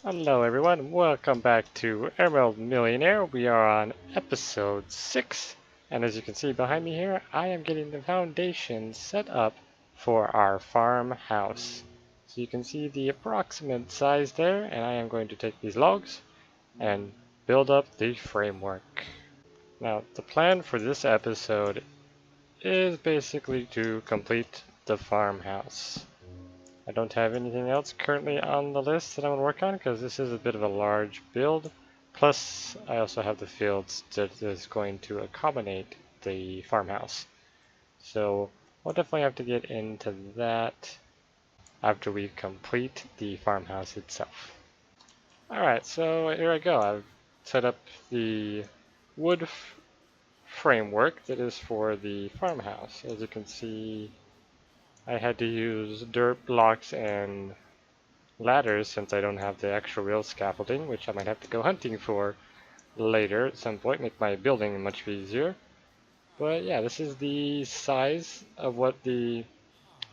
Hello everyone, welcome back to Emerald Millionaire. We are on episode 6, and as you can see behind me here, I am getting the foundation set up for our farmhouse. So you can see the approximate size there, and I am going to take these logs and build up the framework. Now, the plan for this episode is basically to complete the farmhouse. I don't have anything else currently on the list that I'm going to work on because this is a bit of a large build. Plus, I also have the fields that is going to accommodate the farmhouse. So we'll definitely have to get into that after we complete the farmhouse itself. Alright, so here I go. I've set up the wood framework that is for the farmhouse. As you can see, I had to use dirt blocks and ladders since I don't have the actual real scaffolding, which I might have to go hunting for later at some point, make my building much easier. But yeah, this is the size of what the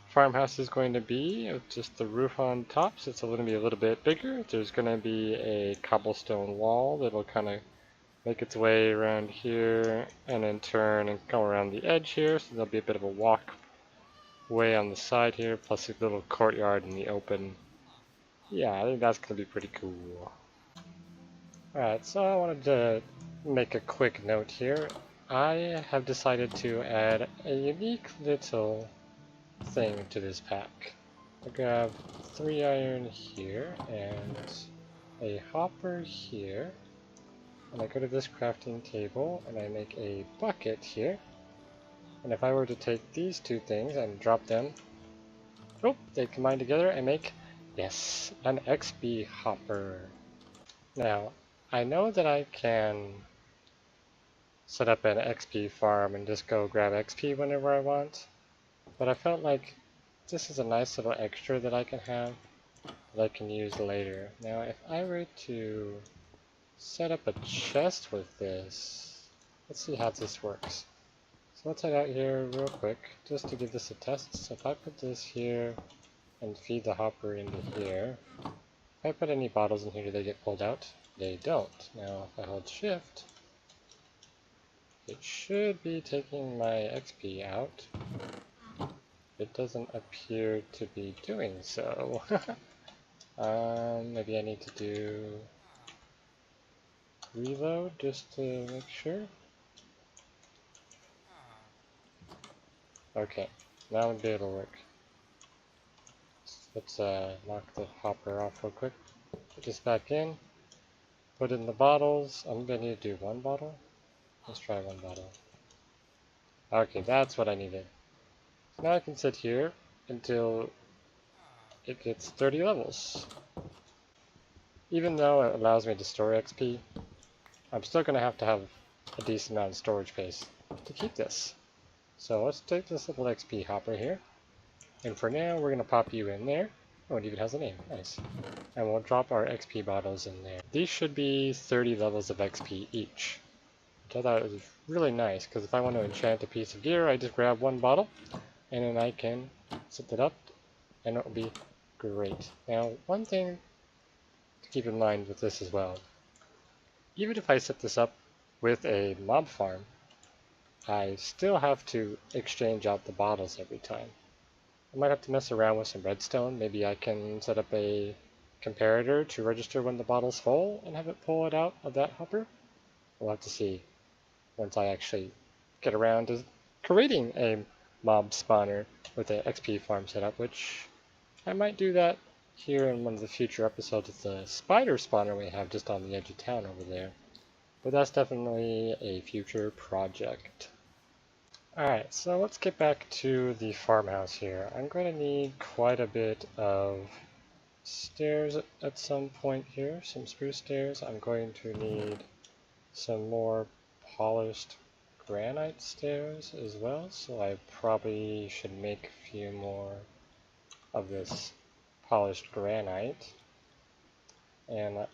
farmhouse is going to be, with just the roof on top, so it's going to be a little bit bigger. There's going to be a cobblestone wall that'll kind of make its way around here and then turn and go around the edge here, so there'll be a bit of a walkway on the side here, plus a little courtyard in the open. Yeah, I think that's going to be pretty cool. Alright, so I wanted to make a quick note here. I have decided to add a unique little thing to this pack. I grab 3 iron here and a hopper here, and I go to this crafting table and I make a bucket here. And if I were to take these two things and drop them, oh, they combine together and make, yes, an XP hopper. Now, I know that I can set up an XP farm and just go grab XP whenever I want, but I felt like this is a nice little extra that I can have that I can use later. Now, if I were to set up a chest with this, let's see how this works. So let's head out here real quick just to give this a test. So if I put this here and feed the hopper into here, if I put any bottles in here, do they get pulled out? They don't. Now if I hold shift, it should be taking my XP out. It doesn't appear to be doing so. Maybe I need to do reload just to make sure. Okay, now it'll be able to work. Let's knock the hopper off real quick. Put this back in. Put in the bottles. I'm gonna need to do 1 bottle. Let's try 1 bottle. Okay, that's what I needed. So now I can sit here until it gets 30 levels. Even though it allows me to store XP, I'm still going to have a decent amount of storage space to keep this. So let's take this little XP hopper here, and for now we're going to pop you in there. Oh, it even has a name, nice. And we'll drop our XP bottles in there. These should be 30 levels of XP each, which I thought was really nice, because if I want to enchant a piece of gear, I just grab 1 bottle, and then I can set it up, and it will be great. Now, one thing to keep in mind with this as well, even if I set this up with a mob farm, I still have to exchange out the bottles every time. I might have to mess around with some redstone. Maybe I can set up a comparator to register when the bottle's full and have it pull it out of that hopper. We'll have to see once I actually get around to creating a mob spawner with an XP farm setup, which I might do that here in one of the future episodes of the spider spawner we have just on the edge of town over there. But that's definitely a future project. Alright, so let's get back to the farmhouse here. I'm going to need quite a bit of stairs at some point here, some spruce stairs. I'm going to need some more polished granite stairs as well, so I probably should make a few more of this polished granite. And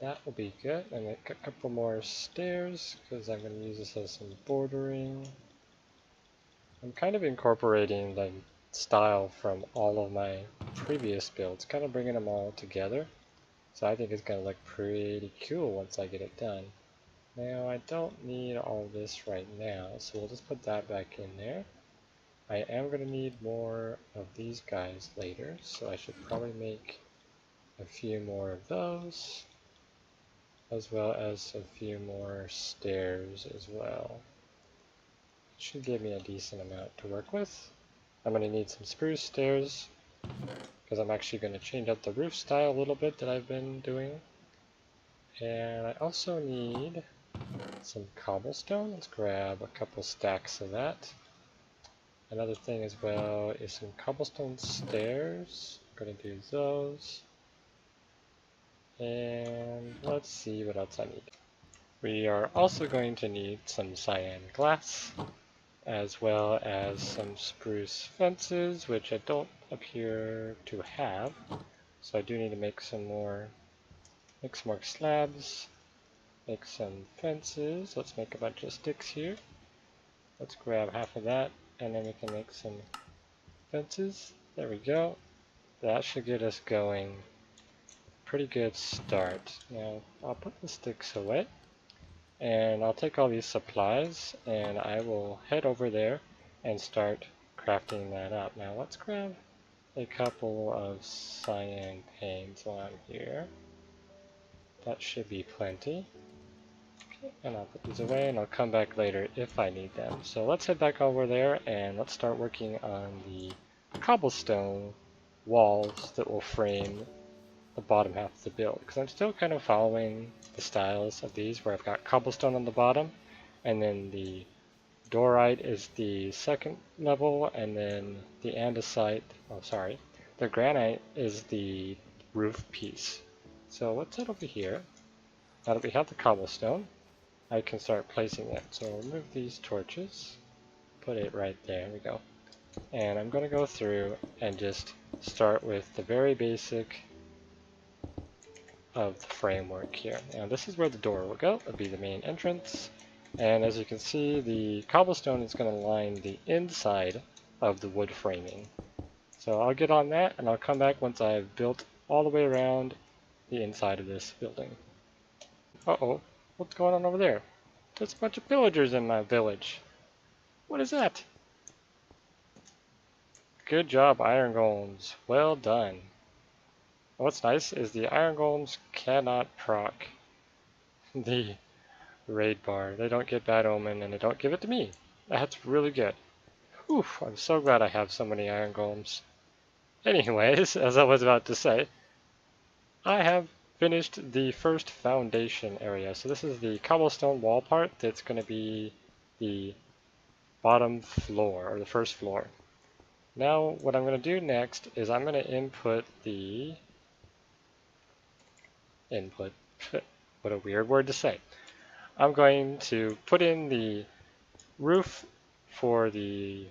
that will be good. And a couple more stairs, because I'm going to use this as some bordering. I'm kind of incorporating the style from all of my previous builds, kind of bringing them all together. So I think it's going to look pretty cool once I get it done. Now I don't need all this right now, so we'll just put that back in there. I am going to need more of these guys later, so I should probably make a few more of those, as well as a few more stairs as well. It should give me a decent amount to work with. I'm going to need some spruce stairs, because I'm actually going to change up the roof style a little bit that I've been doing. And I also need some cobblestone. Let's grab a couple stacks of that. Another thing as well is some cobblestone stairs. I'm going to do those. And let's see what else I need. We are also going to need some cyan glass, as well as some spruce fences, which I don't appear to have. So I do need to make some more slabs, make some fences. Let's make a bunch of sticks here. Let's grab half of that, and then we can make some fences. There we go. That should get us going. Pretty good start. Now I'll put the sticks away, and I'll take all these supplies, and I will head over there and start crafting that up. Now let's grab a couple of cyan panes while I'm here. That should be plenty. Okay, and I'll put these away, and I'll come back later if I need them. So let's head back over there, and let's start working on the cobblestone walls that will frame the bottom half of the build, because I'm still kind of following the styles of these, where I've got cobblestone on the bottom, and then the dorite is the second level, and then the andesite, the granite is the roof piece. So let's head over here. Now that we have the cobblestone, I can start placing it. So remove these torches, put it right there, we go. And I'm going to go through and just start with the very basic of the framework here. Now this is where the door will go. It'll be the main entrance. And as you can see, the cobblestone is going to line the inside of the wood framing. So I'll get on that, and I'll come back once I've built all the way around the inside of this building. Uh-oh, what's going on over there? There's a bunch of villagers in my village. What is that? Good job, iron golems. Well done. What's nice is the iron golems cannot proc the raid bar. They don't get bad omen, and they don't give it to me. That's really good. Oof, I'm so glad I have so many iron golems. Anyways, as I was about to say, I have finished the first foundation area. So this is the cobblestone wall part that's going to be the bottom floor, or the first floor. Now what I'm going to do next is I'm going to input what a weird word to say. I'm going to put in the roof for the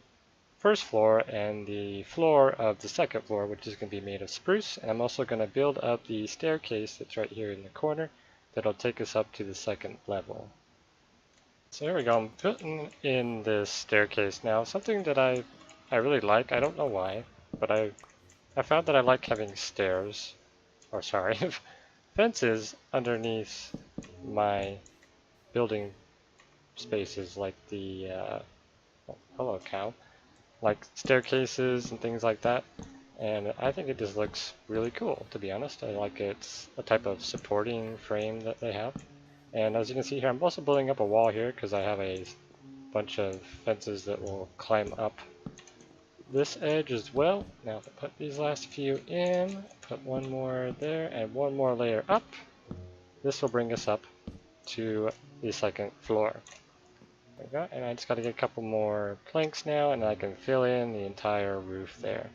first floor and the floor of the second floor, which is going to be made of spruce. And I'm also going to build up the staircase that's right here in the corner that'll take us up to the second level. So here we go. I'm putting in this staircase now. Something that I really like. I don't know why, but I found that I like having stairs, or sorry, fences underneath my building spaces, like the oh, hello cow, like staircases and things like that. And I think it just looks really cool, to be honest. I like it's a type of supporting frame that they have. And as you can see here, I'm also building up a wall here because I have a bunch of fences that will climb up this edge as well. Now if I put these last few in, put one more there and one more layer up, this will bring us up to the second floor. There we go. And I just got to get a couple more planks now, and I can fill in the entire roof there.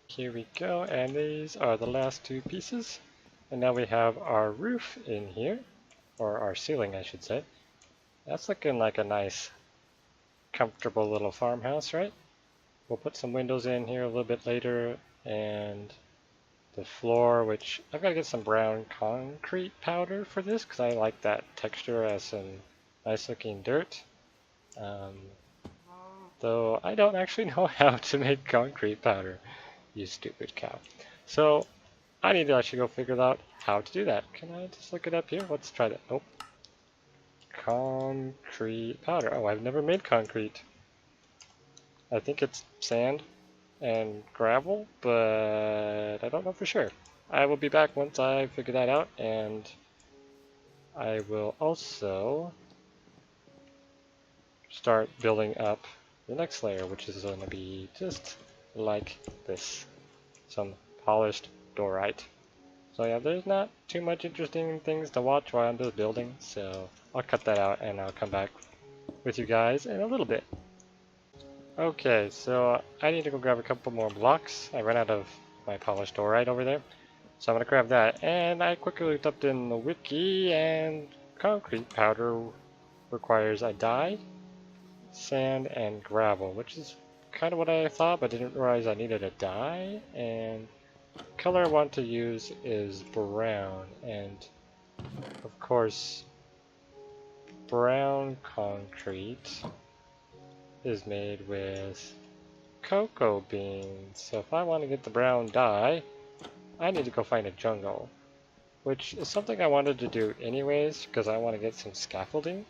Here we go, and these are the last two pieces. And now we have our roof in here, or our ceiling I should say. That's looking like a nice comfortable little farmhouse, right? We'll put some windows in here a little bit later, and the floor, which I've got to get some brown concrete powder for this because I like that texture as some nice looking dirt. Though I don't actually know how to make concrete powder, you stupid cow. So I need to actually go figure out how to do that. Can I just look it up here? Let's try that. Oh, concrete powder. Oh, I've never made concrete. I think it's sand and gravel, but I don't know for sure. I will be back once I figure that out, and I will also start building up the next layer, which is going to be just like this. Some polished diorite. So yeah, there's not too much interesting things to watch while I'm just building, so I'll cut that out and I'll come back with you guys in a little bit. Okay, so I need to go grab a couple more blocks. I ran out of my polished diorite over there. So I'm going to grab that, and I quickly looked up in the wiki, and concrete powder requires a dye, sand, and gravel, which is kind of what I thought, but didn't realize I needed a dye, and color I want to use is brown, and of course brown concrete is made with cocoa beans. So if I want to get the brown dye, I need to go find a jungle, which is something I wanted to do anyways because I want to get some scaffolding.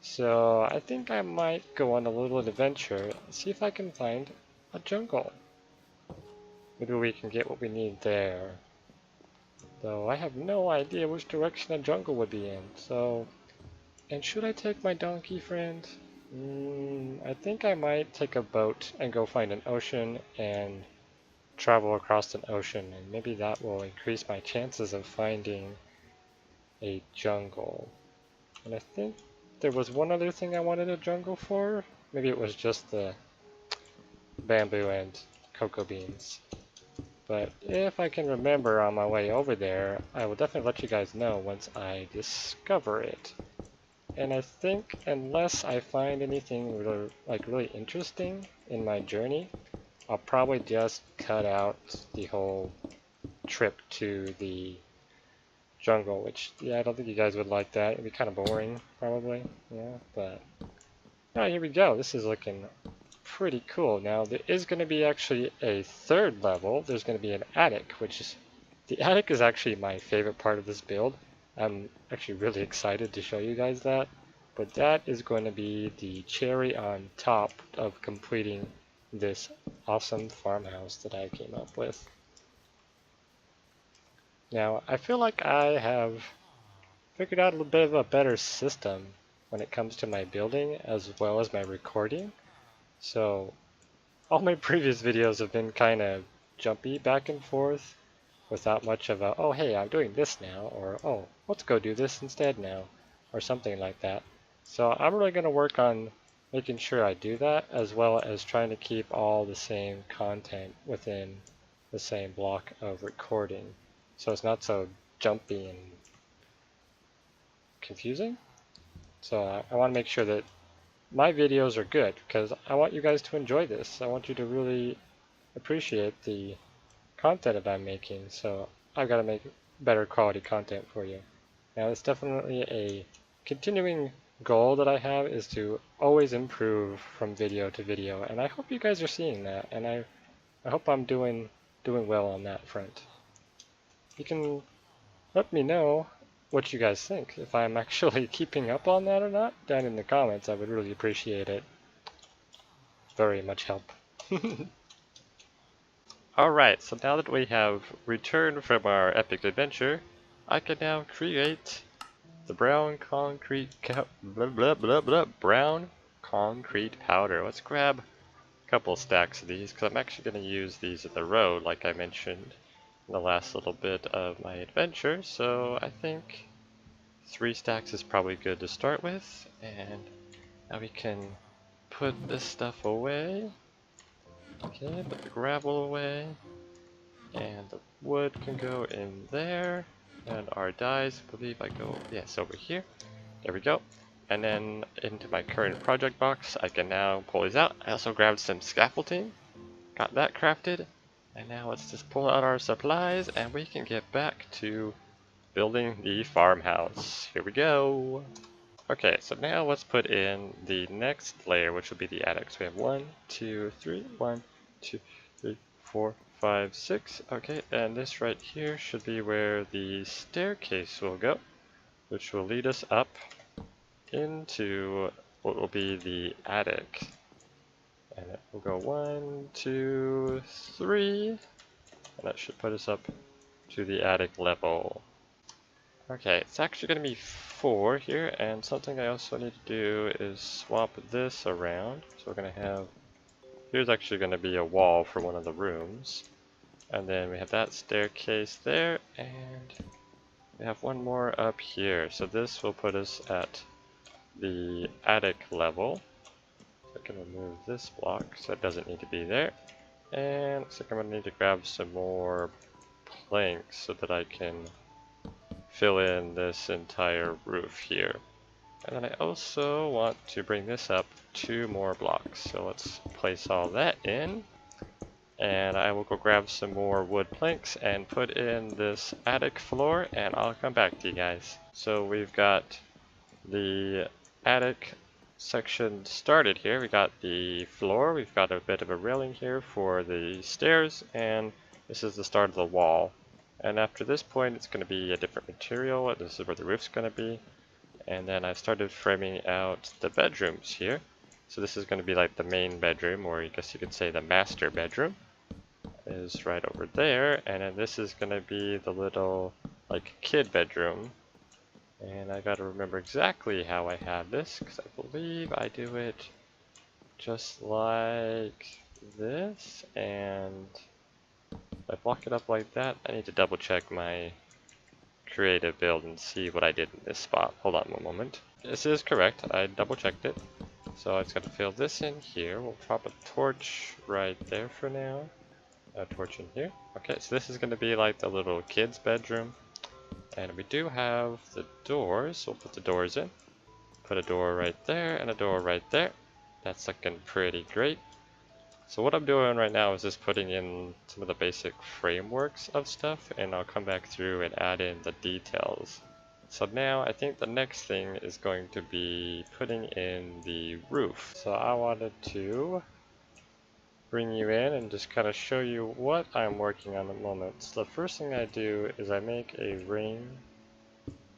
So I think I might go on a little adventure, see if I can find a jungle. Maybe we can get what we need there. Though I have no idea which direction a jungle would be in, so... And should I take my donkey friend? I think I might take a boat and go find an ocean and travel across an ocean, and maybe that will increase my chances of finding a jungle. And I think there was one other thing I wanted a jungle for. Maybe it was just the bamboo and cocoa beans. But if I can remember on my way over there, I will definitely let you guys know once I discover it. And I think unless I find anything really interesting in my journey, I'll probably just cut out the whole trip to the jungle, which, yeah, I don't think you guys would like that. It'd be kind of boring, probably. Yeah, but... Oh, here we go. This is looking pretty cool. Now, there is going to be actually a third level. There's going to be an attic, which is... The attic is actually my favorite part of this build. I'm actually really excited to show you guys that. But that is going to be the cherry on top of completing this awesome farmhouse that I came up with. Now, I feel like I have figured out a little bit of a better system when it comes to my building as well as my recording. So, all my previous videos have been kind of jumpy back and forth without much of a, oh hey, I'm doing this now, or oh, let's go do this instead now, or something like that. So I'm really going to work on making sure I do that, as well as trying to keep all the same content within the same block of recording, so it's not so jumpy and confusing. So I want to make sure that my videos are good, because I want you guys to enjoy this. I want you to really appreciate the content that I'm making, so I've got to make better quality content for you. Now, it's definitely a continuing goal that I have, is to always improve from video to video, and I hope you guys are seeing that, and I hope I'm doing well on that front. You can let me know what you guys think, if I'm actually keeping up on that or not, down in the comments. I would really appreciate it. Very much help. Alright, so now that we have returned from our epic adventure, I can now create the brown concrete brown concrete powder. Let's grab a couple stacks of these, because I'm actually going to use these at the road, like I mentioned in the last little bit of my adventure. So I think 3 stacks is probably good to start with, and now we can put this stuff away. Okay, put the gravel away, and the wood can go in there, and our dyes, I believe I go, yes, over here. There we go. And then into my current project box, I can now pull these out. I also grabbed some scaffolding, got that crafted, and now let's just pull out our supplies, and we can get back to building the farmhouse. Here we go. Okay, so now let's put in the next layer, which will be the attic. So we have 1, 2, 3, 1, 2, 3, 4, 5, 6. Okay, and this right here should be where the staircase will go, which will lead us up into what will be the attic. And it will go 1, 2, 3, and that should put us up to the attic level. Okay, it's actually going to be 4 here, and something I also need to do is swap this around. So we're going to have, here's actually going to be a wall for one of the rooms. And then we have that staircase there, and we have one more up here. So this will put us at the attic level. So I can remove this block, so it doesn't need to be there. And looks like I'm going to need to grab some more planks so that I can fill in this entire roof here. And then I also want to bring this up 2 more blocks. So let's place all that in. And I will go grab some more wood planks and put in this attic floor, and I'll come back to you guys. So we've got the attic section started here. We got the floor, we've got a bit of a railing here for the stairs, and this is the start of the wall. And after this point it's going to be a different material. This is where the roof's going to be. And then I started framing out the bedrooms here. So this is going to be like the main bedroom, or I guess you could say the master bedroom is right over there, and then this is gonna be the little like kid bedroom. And I gotta remember exactly how I have this, because I believe I do it just like this, and if I block it up like that, I need to double check my creative build and see what I did in this spot. Hold on one moment. This is correct, I double checked it. So I just gotta fill this in here. We'll drop a torch right there for now. A torch in here. Okay, so this is going to be like the little kid's bedroom. And we do have the doors, so we'll put the doors in. Put a door right there and a door right there. That's looking pretty great. So what I'm doing right now is just putting in some of the basic frameworks of stuff, and I'll come back through and add in the details. So now I think the next thing is going to be putting in the roof. So I wanted to bring you in and just kind of show you what I'm working on at the moment. So the first thing I do is I make a ring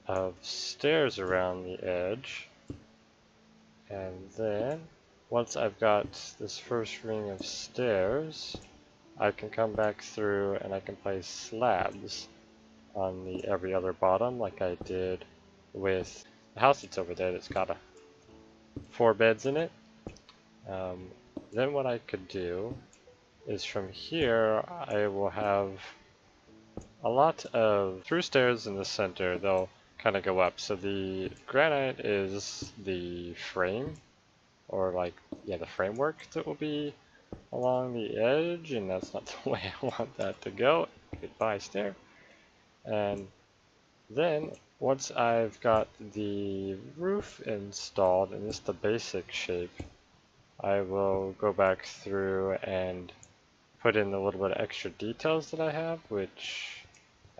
of stairs around the edge, and then once I've got this first ring of stairs, I can come back through and I can place slabs on the every other bottom like I did with the house that's over there that's got 4 beds in it. Then what I could do is from here I will have a lot of through stairs in the center. They'll kind of go up. So the granite is the frame, or like, yeah, the framework that will be along the edge, and that's not the way I want that to go. Goodbye stair. And then once I've got the roof installed and it's the basic shape, I will go back through and put in a little bit of extra details that I have, which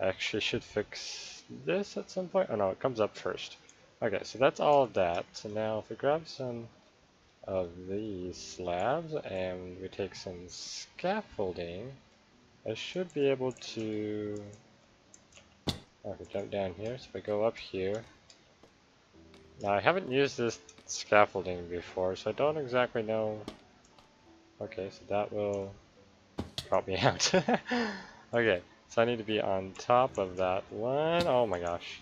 actually should fix this at some point. Oh no, it comes up first. Okay, so that's all of that. So now if we grab some of these slabs and we take some scaffolding, I should be able to, okay, jump down here. So if I go up here, now I haven't used this scaffolding before, so I don't exactly know. Okay, so that will help me out. Okay, so I need to be on top of that one. Oh my gosh.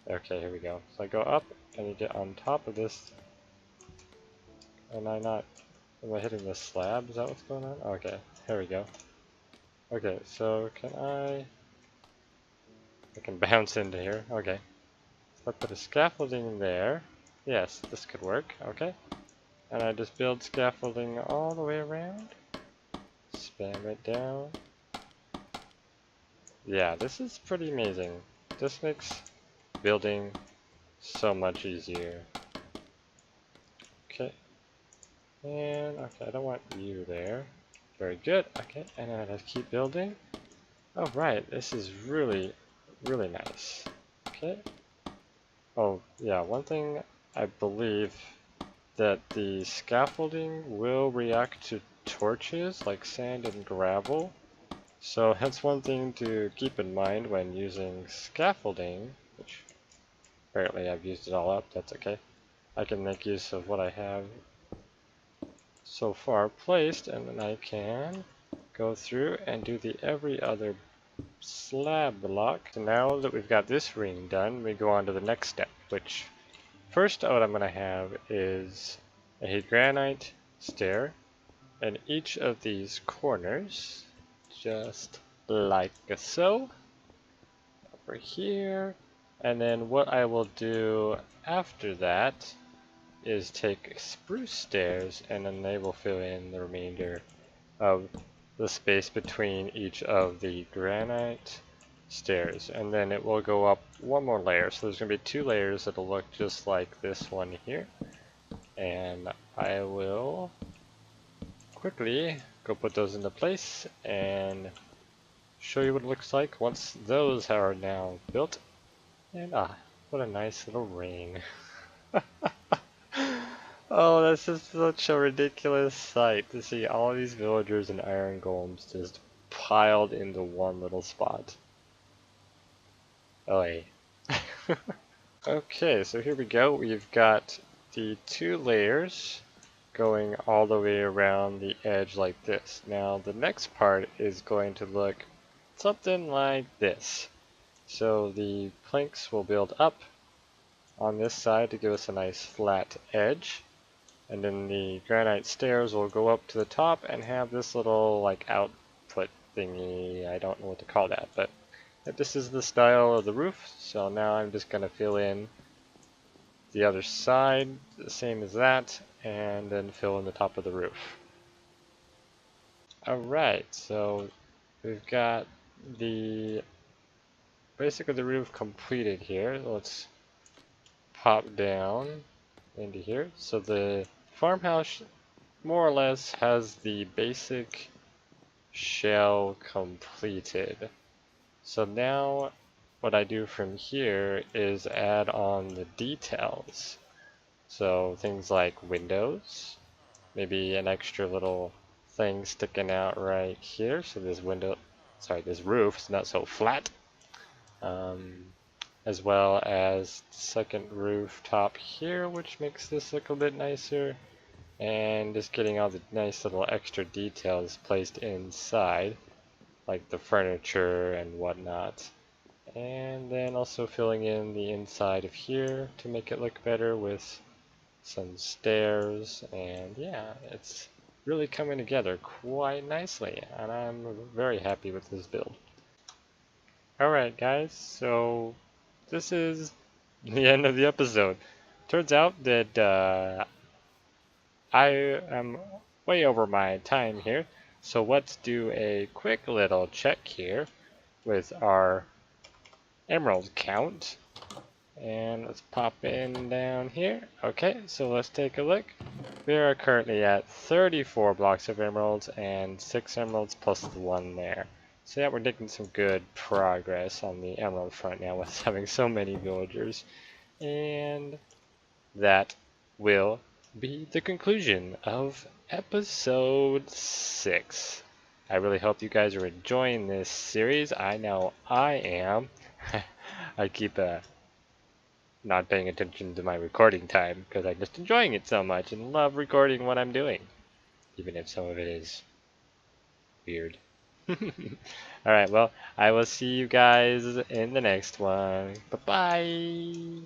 Okay, here we go. So I go up, I need to get on top of this. Am I hitting the slab? Is that what's going on? Okay, here we go. Okay, so I can bounce into here. Okay. So I put a scaffolding there. Yes, this could work. Okay. And I just build scaffolding all the way around. Spam it down. Yeah, this is pretty amazing. This makes building so much easier. Okay. And, okay, I don't want you there. Very good. Okay, and then I just keep building. Oh, right, this is really, really nice. Okay. Oh, yeah, one thing I believe that the scaffolding will react to torches like sand and gravel. So that's one thing to keep in mind when using scaffolding, which apparently I've used it all up, that's okay. I can make use of what I have so far placed, and then I can go through and do the every other slab block. So now that we've got this ring done, we go on to the next step, which first what I'm going to have is a granite stair, and each of these corners, just like so, over here. And then what I will do after that is take spruce stairs, and then they will fill in the remainder of the space between each of the granite stairs, and then it will go up one more layer. So there's going to be 2 layers that'll look just like this one here, and I will quickly go put those into place and show you what it looks like once those are now built. And what a nice little ring. Oh, that's just such a ridiculous sight to see all these villagers and iron golems just piled into one little spot. Oh, hey. Okay, so here we go. We've got the 2 layers going all the way around the edge like this. Now, the next part is going to look something like this. So the planks will build up on this side to give us a nice flat edge. And then the granite stairs will go up to the top and have this little like output thingy. I don't know what to call that, but this is the style of the roof. So now I'm just going to fill in the other side, the same as that, and then fill in the top of the roof. Alright, so we've got basically the roof completed here. Let's pop down into here. So the farmhouse more or less has the basic shell completed. So now what I do from here is add on the details. So things like windows, maybe an extra little thing sticking out right here. So this roof is not so flat. As well as the second rooftop here, which makes this look a bit nicer. And just getting all the nice little extra details placed inside, like the furniture and whatnot. And then also filling in the inside of here to make it look better with some stairs. And yeah, it's really coming together quite nicely, and I'm very happy with this build. Alright guys, so this is the end of the episode. Turns out that I am way over my time here, so let's do a quick little check here with our emerald count. And let's pop in down here. Okay, so let's take a look. We are currently at 34 blocks of emeralds and 6 emeralds plus the 1 there. So yeah, we're making some good progress on the emerald front now with having so many villagers. And that will be the conclusion of episode 6. I really hope you guys are enjoying this series. I know I am. I keep not paying attention to my recording time because I'm just enjoying it so much and love recording what I'm doing, even if some of it is weird. Alright, well, I will see you guys in the next one. Bye-bye!